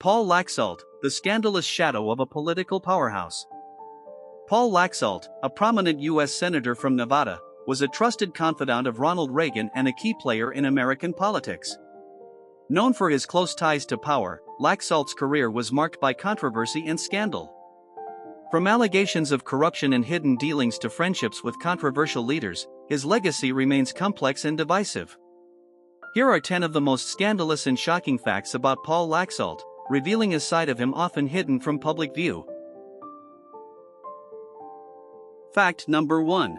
Paul Laxalt, the scandalous shadow of a political powerhouse. Paul Laxalt, a prominent U.S. senator from Nevada, was a trusted confidant of Ronald Reagan and a key player in American politics. Known for his close ties to power, Laxalt's career was marked by controversy and scandal. From allegations of corruption and hidden dealings to friendships with controversial leaders, his legacy remains complex and divisive. Here are 10 of the most scandalous and shocking facts about Paul Laxalt, revealing a side of him often hidden from public view. Fact number 1.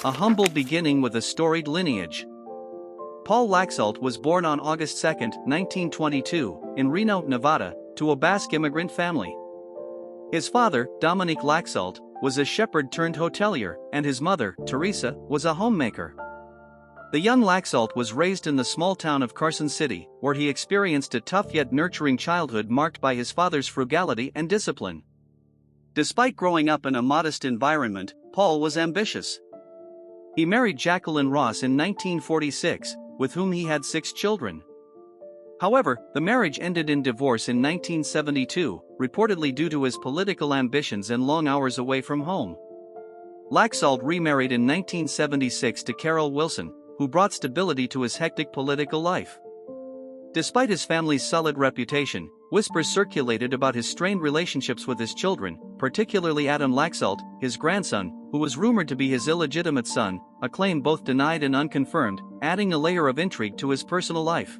A humble beginning with a storied lineage. Paul Laxalt was born on August 2, 1922, in Reno, Nevada, to a Basque immigrant family. His father, Dominique Laxalt, was a shepherd turned hotelier, and his mother, Teresa, was a homemaker. The young Laxalt was raised in the small town of Carson City, where he experienced a tough yet nurturing childhood marked by his father's frugality and discipline. Despite growing up in a modest environment, Paul was ambitious. He married Jacqueline Ross in 1946, with whom he had 6 children. However, the marriage ended in divorce in 1972, reportedly due to his political ambitions and long hours away from home. Laxalt remarried in 1976 to Carol Wilson, who brought stability to his hectic political life. Despite his family's solid reputation, whispers circulated about his strained relationships with his children, particularly Adam Laxalt, his grandson, who was rumored to be his illegitimate son, a claim both denied and unconfirmed, adding a layer of intrigue to his personal life.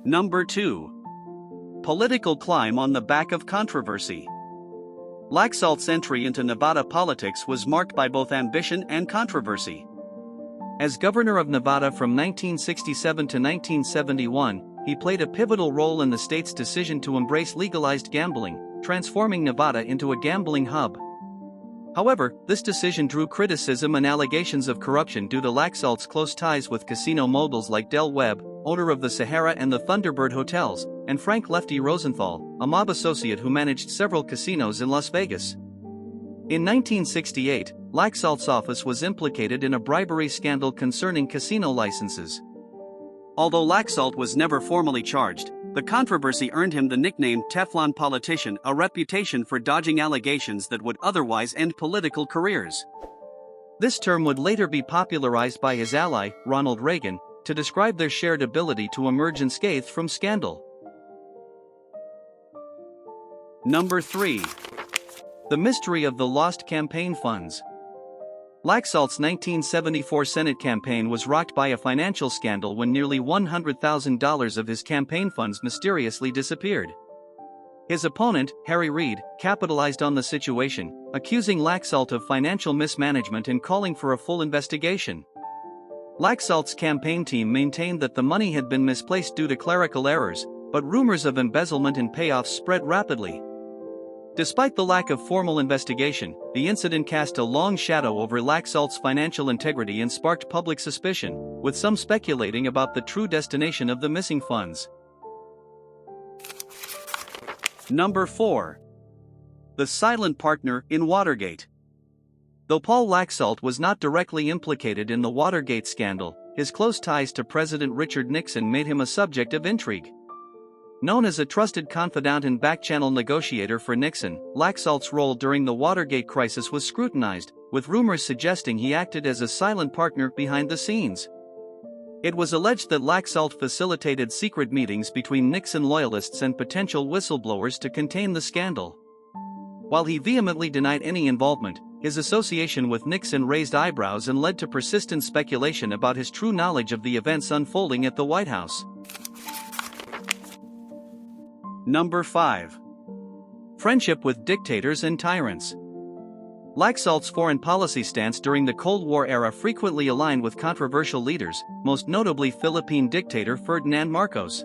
Number 2. Political climb on the back of controversy. Laxalt's entry into Nevada politics was marked by both ambition and controversy. As governor of Nevada from 1967 to 1971, he played a pivotal role in the state's decision to embrace legalized gambling, transforming Nevada into a gambling hub. However, this decision drew criticism and allegations of corruption due to Laxalt's close ties with casino moguls like Del Webb, owner of the Sahara and the Thunderbird Hotels, and Frank Lefty Rosenthal, a mob associate who managed several casinos in Las Vegas. In 1968, Laxalt's office was implicated in a bribery scandal concerning casino licenses. Although Laxalt was never formally charged, the controversy earned him the nickname Teflon politician, a reputation for dodging allegations that would otherwise end political careers. This term would later be popularized by his ally, Ronald Reagan, to describe their shared ability to emerge unscathed from scandal. Number 3. The mystery of the lost campaign funds. Laxalt's 1974 Senate campaign was rocked by a financial scandal when nearly $100,000 of his campaign funds mysteriously disappeared. His opponent, Harry Reid, capitalized on the situation, accusing Laxalt of financial mismanagement and calling for a full investigation. Laxalt's campaign team maintained that the money had been misplaced due to clerical errors, but rumors of embezzlement and payoffs spread rapidly. Despite the lack of formal investigation, the incident cast a long shadow over Laxalt's financial integrity and sparked public suspicion, with some speculating about the true destination of the missing funds. Number 4. The silent partner in Watergate. Though Paul Laxalt was not directly implicated in the Watergate scandal, his close ties to President Richard Nixon made him a subject of intrigue. Known as a trusted confidant and back-channel negotiator for Nixon, Laxalt's role during the Watergate crisis was scrutinized, with rumors suggesting he acted as a silent partner behind the scenes. It was alleged that Laxalt facilitated secret meetings between Nixon loyalists and potential whistleblowers to contain the scandal. While he vehemently denied any involvement, his association with Nixon raised eyebrows and led to persistent speculation about his true knowledge of the events unfolding at the White House. Number 5. Friendship with dictators and tyrants. Laxalt's foreign policy stance during the Cold War era frequently aligned with controversial leaders, most notably Philippine dictator Ferdinand Marcos.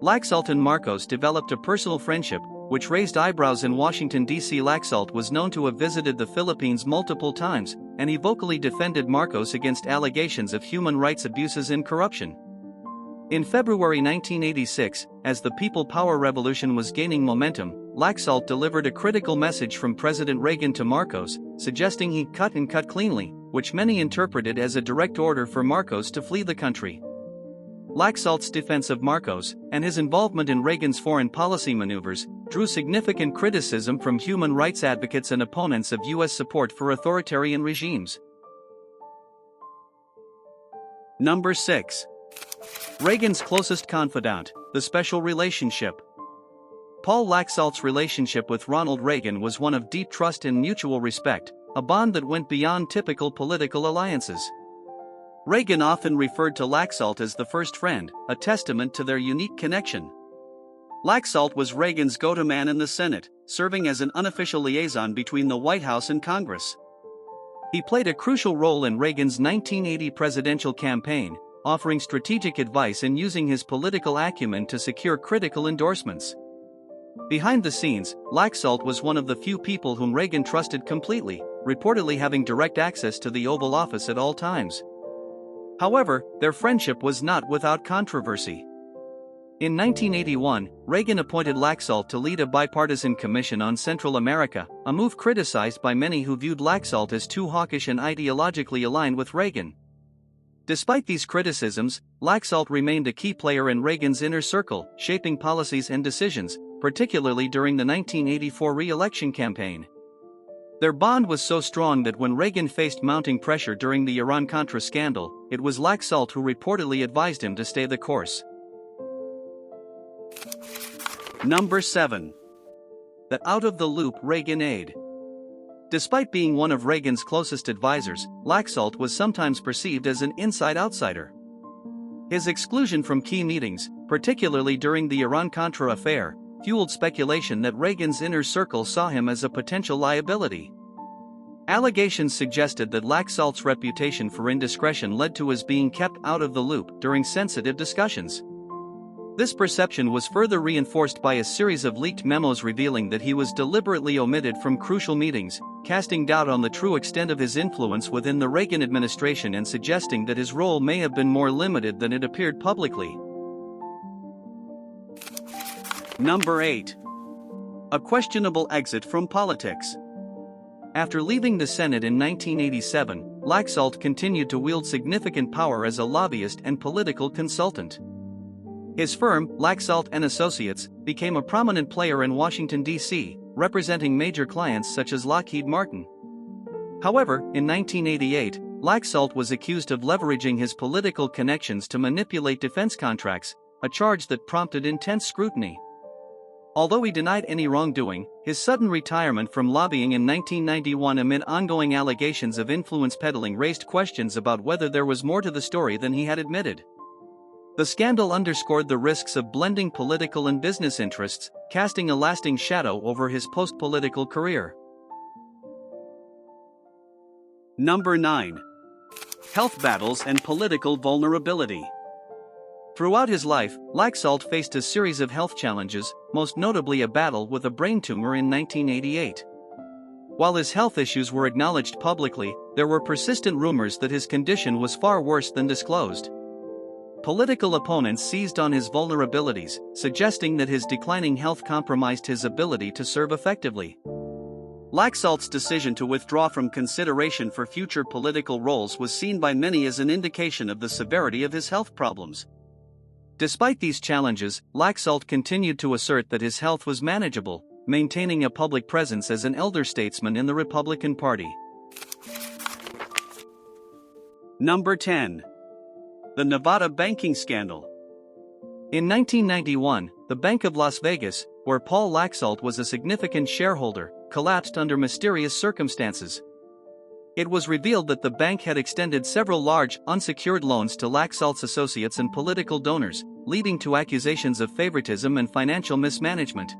Laxalt and Marcos developed a personal friendship, which raised eyebrows in Washington, D.C. Laxalt was known to have visited the Philippines multiple times, and he vocally defended Marcos against allegations of human rights abuses and corruption. In February 1986, as the People Power Revolution was gaining momentum, Laxalt delivered a critical message from President Reagan to Marcos, suggesting he cut and cut cleanly, which many interpreted as a direct order for Marcos to flee the country. Laxalt's defense of Marcos, and his involvement in Reagan's foreign policy maneuvers, drew significant criticism from human rights advocates and opponents of U.S. support for authoritarian regimes. Number 6. Reagan's closest confidant, the special relationship. Paul Laxalt's relationship with Ronald Reagan was one of deep trust and mutual respect, a bond that went beyond typical political alliances. Reagan often referred to Laxalt as the first friend, a testament to their unique connection. Laxalt was Reagan's go-to man in the Senate, serving as an unofficial liaison between the White House and Congress. He played a crucial role in Reagan's 1980 presidential campaign, offering strategic advice and using his political acumen to secure critical endorsements. Behind the scenes, Laxalt was one of the few people whom Reagan trusted completely, reportedly having direct access to the Oval Office at all times. However, their friendship was not without controversy. In 1981, Reagan appointed Laxalt to lead a bipartisan commission on Central America, a move criticized by many who viewed Laxalt as too hawkish and ideologically aligned with Reagan. Despite these criticisms, Laxalt remained a key player in Reagan's inner circle, shaping policies and decisions, particularly during the 1984 re-election campaign. Their bond was so strong that when Reagan faced mounting pressure during the Iran-Contra scandal, it was Laxalt who reportedly advised him to stay the course. Number 7. The out-of-the-loop Reagan aide. Despite being one of Reagan's closest advisors, Laxalt was sometimes perceived as an inside outsider. His exclusion from key meetings, particularly during the Iran-Contra affair, fueled speculation that Reagan's inner circle saw him as a potential liability. Allegations suggested that Laxalt's reputation for indiscretion led to his being kept out of the loop during sensitive discussions. This perception was further reinforced by a series of leaked memos revealing that he was deliberately omitted from crucial meetings, casting doubt on the true extent of his influence within the Reagan administration and suggesting that his role may have been more limited than it appeared publicly. Number 8. A questionable exit from politics. After leaving the Senate in 1987, Laxalt continued to wield significant power as a lobbyist and political consultant. His firm, Laxalt & Associates, became a prominent player in Washington, D.C., representing major clients such as Lockheed Martin. However, in 1988, Laxalt was accused of leveraging his political connections to manipulate defense contracts, a charge that prompted intense scrutiny. Although he denied any wrongdoing, his sudden retirement from lobbying in 1991 amid ongoing allegations of influence peddling raised questions about whether there was more to the story than he had admitted. The scandal underscored the risks of blending political and business interests, casting a lasting shadow over his post-political career. Number 9. Health battles and political vulnerability. Throughout his life, Laxalt faced a series of health challenges, most notably a battle with a brain tumor in 1988. While his health issues were acknowledged publicly, there were persistent rumors that his condition was far worse than disclosed. Political opponents seized on his vulnerabilities, suggesting that his declining health compromised his ability to serve effectively. Laxalt's decision to withdraw from consideration for future political roles was seen by many as an indication of the severity of his health problems. Despite these challenges, Laxalt continued to assert that his health was manageable, maintaining a public presence as an elder statesman in the Republican Party. Number 10. The Nevada banking scandal. In 1991, the Bank of Las Vegas, where Paul Laxalt was a significant shareholder, collapsed under mysterious circumstances. It was revealed that the bank had extended several large, unsecured loans to Laxalt's associates and political donors, leading to accusations of favoritism and financial mismanagement.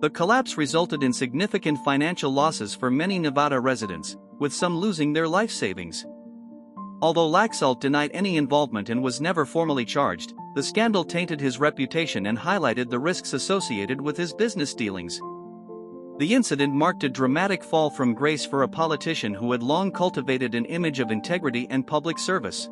The collapse resulted in significant financial losses for many Nevada residents, with some losing their life savings. Although Laxalt denied any involvement and was never formally charged, the scandal tainted his reputation and highlighted the risks associated with his business dealings. The incident marked a dramatic fall from grace for a politician who had long cultivated an image of integrity and public service.